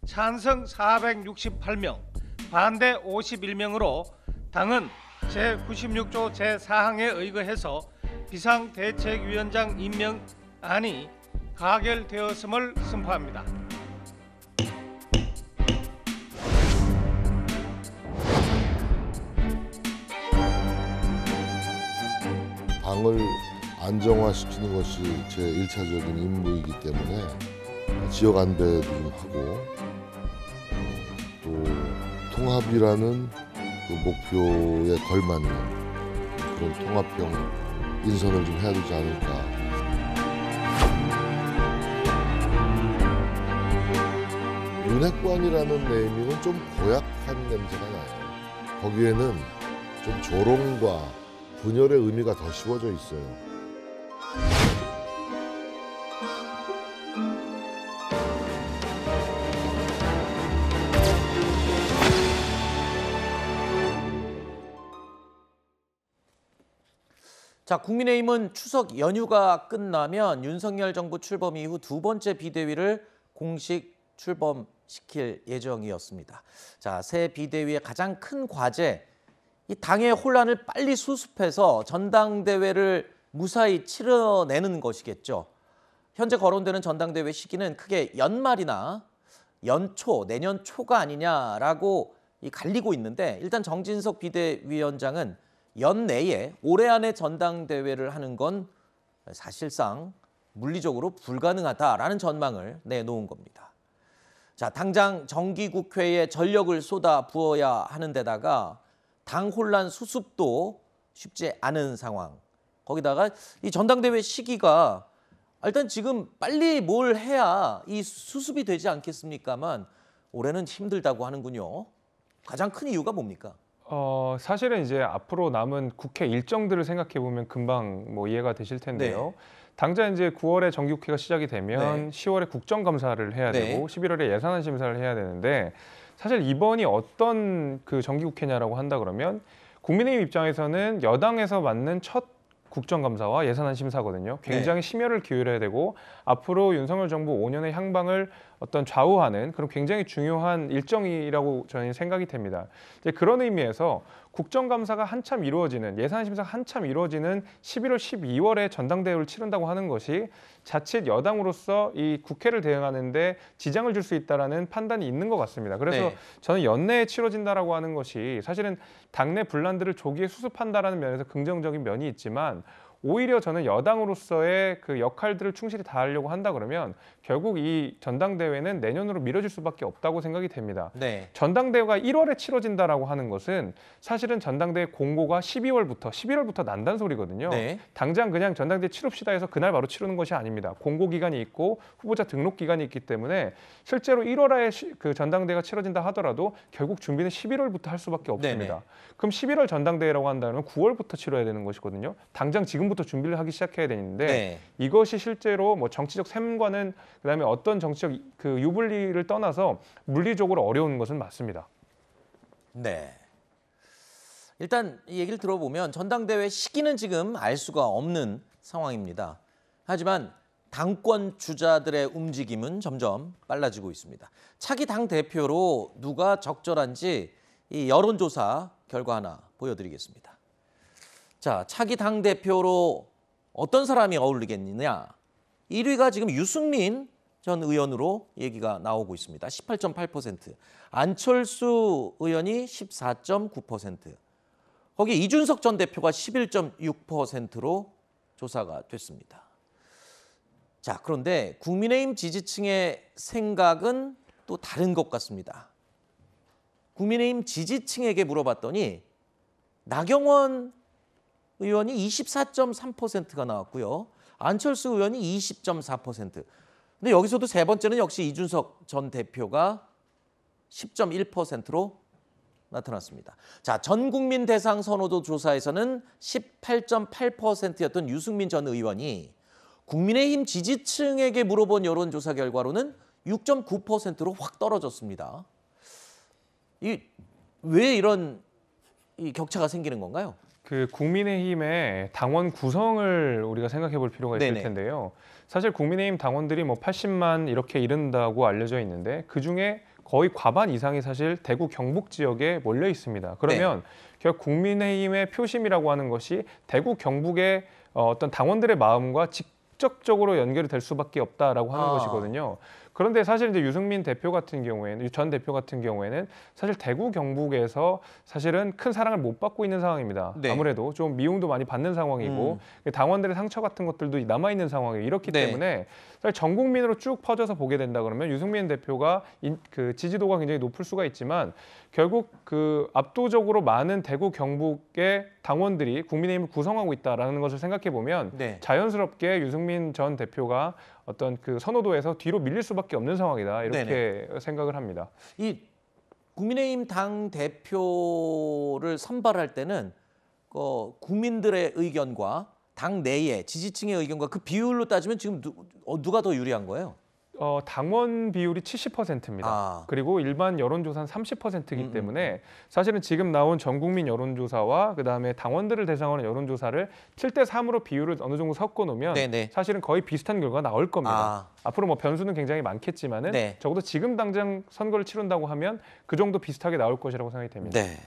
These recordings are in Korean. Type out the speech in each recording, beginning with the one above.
찬성 468명, 반대 51명으로 당은 제96조 제4항에 의거해서 비상대책위원장 임명안이 가결되었음을 선포합니다. 당을 안정화시키는 것이 제 1차적인 임무이기 때문에 지역 안배도 좀 하고 또 통합이라는 그 목표에 걸맞는 그런 통합형 인선을 좀 해야 되지 않을까. 윤핵관이라는 네이밍은 좀 고약한 냄새가 나요. 거기에는 좀 조롱과 분열의 의미가 더 씌워져 있어요. 자, 국민의힘은 추석 연휴가 끝나면 윤석열 정부 출범 이후 두 번째 비대위를 공식 출범시킬 예정이었습니다. 자, 새 비대위의 가장 큰 과제, 이 당의 혼란을 빨리 수습해서 전당대회를 무사히 치러내는 것이겠죠. 현재 거론되는 전당대회 시기는 크게 연말이나 연초, 내년 초가 아니냐라고 갈리고 있는데, 일단 정진석 비대위원장은 연내에 올해 안에 전당대회를 하는 건 사실상 물리적으로 불가능하다라는 전망을 내놓은 겁니다. 자, 당장 정기국회에 전력을 쏟아 부어야 하는 데다가 당 혼란 수습도 쉽지 않은 상황. 거기다가 이 전당대회 시기가 일단 지금 빨리 뭘 해야 이 수습이 되지 않겠습니까만 올해는 힘들다고 하는군요. 가장 큰 이유가 뭡니까? 사실은 이제 앞으로 남은 국회 일정들을 생각해 보면 금방 뭐 이해가 되실 텐데요. 네. 당장 이제 9월에 정기국회가 시작이 되면 10월에 국정감사를 해야 되고 11월에 예산안 심사를 해야 되는데, 사실 이번이 어떤 그 정기국회냐라고 한다 그러면 국민의힘 입장에서는 여당에서 맡는 첫 국정감사와 예산안 심사거든요. 굉장히 심혈을 기울여야 되고 앞으로 윤석열 정부 5년의 향방을 어떤 좌우하는 그런 굉장히 중요한 일정이라고 저는 생각이 됩니다. 이제 그런 의미에서 국정감사가 한참 이루어지는, 예산안 심사가 한참 이루어지는 11월, 12월에 전당대회를 치른다고 하는 것이 자칫 여당으로서 이 국회를 대응하는 데 지장을 줄 수 있다라는 판단이 있는 것 같습니다. 그래서 저는 연내에 치러진다라고 하는 것이 사실은 당내 분란들을 조기에 수습한다라는 면에서 긍정적인 면이 있지만, 오히려 저는 여당으로서의 그 역할들을 충실히 다하려고 한다 그러면 결국 이 전당대회는 내년으로 미뤄질 수밖에 없다고 생각이 됩니다. 전당대회가 1월에 치러진다라고 하는 것은 사실은 전당대회 공고가 11월부터 난다는 소리거든요. 당장 그냥 전당대회 치릅시다 해서 그날 바로 치르는 것이 아닙니다. 공고 기간이 있고 후보자 등록 기간이 있기 때문에 실제로 1월에 그 전당대회가 치러진다 하더라도 결국 준비는 11월부터 할 수밖에 없습니다. 그럼 11월 전당대회라고 한다면 9월부터 치러야 되는 것이거든요. 당장 지금부터 준비를 하기 시작해야 되는데 이것이 실제로 뭐 정치적 셈과는, 그다음에 어떤 정치적 그 유불리를 떠나서 물리적으로 어려운 것은 맞습니다. 네. 일단 이 얘기를 들어보면 전당대회 시기는 지금 알 수가 없는 상황입니다. 하지만 당권 주자들의 움직임은 점점 빨라지고 있습니다. 차기 당 대표로 누가 적절한지 이 여론조사 결과 하나 보여드리겠습니다. 자, 차기 당 대표로 어떤 사람이 어울리겠느냐? 1위가 지금 유승민 전 의원으로 얘기가 나오고 있습니다. 18.8%. 안철수 의원이 14.9%. 거기에 이준석 전 대표가 11.6%로 조사가 됐습니다. 자, 그런데 국민의힘 지지층의 생각은 또 다른 것 같습니다. 국민의힘 지지층에게 물어봤더니 나경원 의원이 24.3%가 나왔고요. 안철수 의원이 20.4%. 근데 여기서도 세 번째는 역시 이준석 전 대표가 10.1%로 나타났습니다. 자, 전 국민 대상 선호도 조사에서는 18.8%였던 유승민 전 의원이 국민의힘 지지층에게 물어본 여론조사 결과로는 6.9%로 확 떨어졌습니다. 왜 이런 격차가 생기는 건가요? 그 국민의힘의 당원 구성을 우리가 생각해 볼 필요가 있을 텐데요. 사실 국민의힘 당원들이 뭐 80만 이렇게 이른다고 알려져 있는데 그중에 거의 과반 이상이 사실 대구 경북 지역에 몰려 있습니다. 그러면 결국 국민의힘의 표심이라고 하는 것이 대구 경북의 어떤 당원들의 마음과 직접적으로 연결이 될 수밖에 없다라고 하는 것이거든요. 그런데 사실 이제 유승민 대표 같은 경우에는 전 대표 같은 경우에는 사실 대구 경북에서 사실은 큰 사랑을 못 받고 있는 상황입니다. 네. 아무래도 좀 미움도 많이 받는 상황이고 당원들의 상처 같은 것들도 남아 있는 상황이에요. 이렇기 네. 때문에 사실 전 국민으로 쭉 퍼져서 보게 된다 그러면 유승민 대표가 그 지지도가 굉장히 높을 수가 있지만 결국 그 압도적으로 많은 대구 경북의 당원들이 국민의힘을 구성하고 있다라는 것을 생각해 보면 네. 자연스럽게 유승민 전 대표가 어떤 그 선호도에서 뒤로 밀릴 수밖에 없는 상황이다 이렇게 생각을 합니다. 이 국민의힘 당 대표를 선발할 때는 국민들의 의견과 당 내의 지지층의 의견과 그 비율로 따지면 지금 누가 더 유리한 거예요? 당원 비율이 70%입니다. 그리고 일반 여론조사는 30%이기 때문에 사실은 지금 나온 전국민 여론조사와 그다음에 당원들을 대상으로 하는 여론조사를 7대 3으로 비율을 어느 정도 섞어 놓으면 네네. 사실은 거의 비슷한 결과가 나올 겁니다. 앞으로 뭐 변수는 굉장히 많겠지만은 네. 적어도 지금 당장 선거를 치른다고 하면 그 정도 비슷하게 나올 것이라고 생각이 됩니다. 네.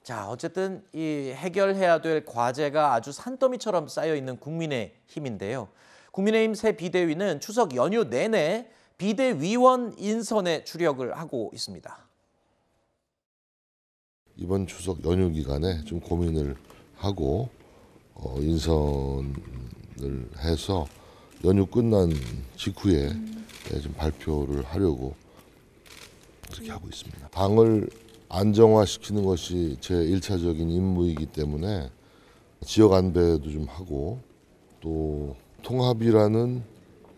자, 어쨌든 이 해결해야 될 과제가 아주 산더미처럼 쌓여 있는 국민의힘인데요. 국민의힘 새 비대위는 추석 연휴 내내 비대위원 인선에 주력을 하고 있습니다. 이번 추석 연휴 기간에 좀 고민을 하고 인선을 해서 연휴 끝난 직후에 좀 발표를 하려고 그렇게 하고 있습니다. 당을 안정화시키는 것이 제 1차적인 임무이기 때문에 지역 안배도 좀 하고 또 통합이라는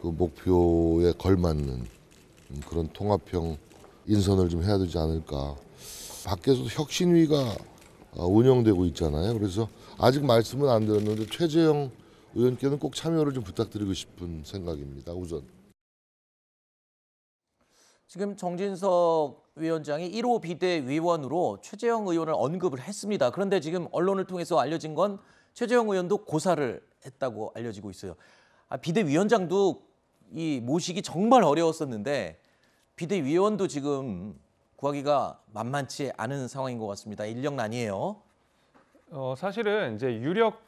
그 목표에 걸맞는 그런 통합형 인선을 좀 해야 되지 않을까. 밖에서도 혁신위가 운영되고 있잖아요. 그래서 아직 말씀은 안 드렸는데 최재형 의원께는 꼭 참여를 좀 부탁드리고 싶은 생각입니다. 우선. 지금 정진석 위원장이 1호 비대위원으로 최재형 의원을 언급을 했습니다. 그런데 지금 언론을 통해서 알려진 건 최재형 의원도 고사를 했다고 알려지고 있어요. 비대위원장도 이 모시기 정말 어려웠었는데 비대위원도 지금 구하기가 만만치 않은 상황인 것 같습니다. 인력난이에요. 사실은 이제 유력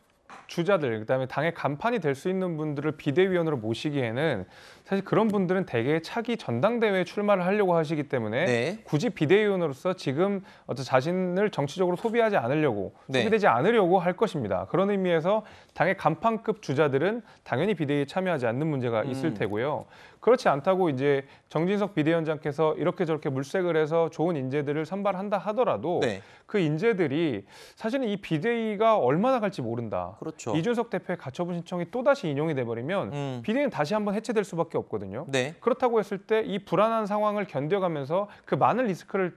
주자들 그다음에 당의 간판이 될 수 있는 분들을 비대위원으로 모시기에는 사실 그런 분들은 대개 차기 전당대회에 출마를 하려고 하시기 때문에 굳이 비대위원으로서 지금 어떤 자신을 정치적으로 소비하지 않으려고 소비되지 않으려고 할 것입니다. 그런 의미에서 당의 간판급 주자들은 당연히 비대위에 참여하지 않는 문제가 있을 테고요. 그렇지 않다고 이제 정진석 비대위원장께서 이렇게 저렇게 물색을 해서 좋은 인재들을 선발한다 하더라도 그 인재들이 사실은 이 비대위가 얼마나 갈지 모른다. 그렇죠. 이준석 대표의 가처분 신청이 또다시 인용이 돼버리면 비대위는 다시 한번 해체될 수밖에 없거든요. 그렇다고 했을 때 이 불안한 상황을 견뎌가면서 그 많은 리스크를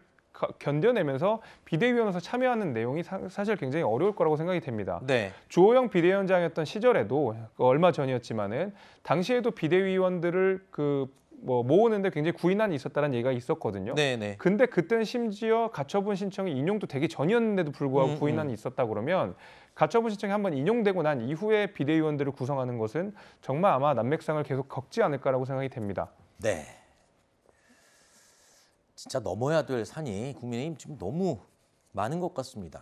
견뎌내면서 비대위원으로서 참여하는 내용이 사실 굉장히 어려울 거라고 생각이 됩니다. 주호영 비대위원장이었던 시절에도 얼마 전이었지만은 당시에도 비대위원들을 모으는데 굉장히 구인난이 있었다는 얘기가 있었거든요. 근데 그때는 심지어 가처분 신청이 인용도 되기 전이었는데도 불구하고 구인난이 있었다 그러면 가처분 신청이 한번 인용되고 난 이후에 비대위원들을 구성하는 것은 정말 아마 난맥상을 계속 겪지 않을까라고 생각이 됩니다. 네. 진짜 넘어야 될 산이 국민의힘 지금 너무 많은 것 같습니다.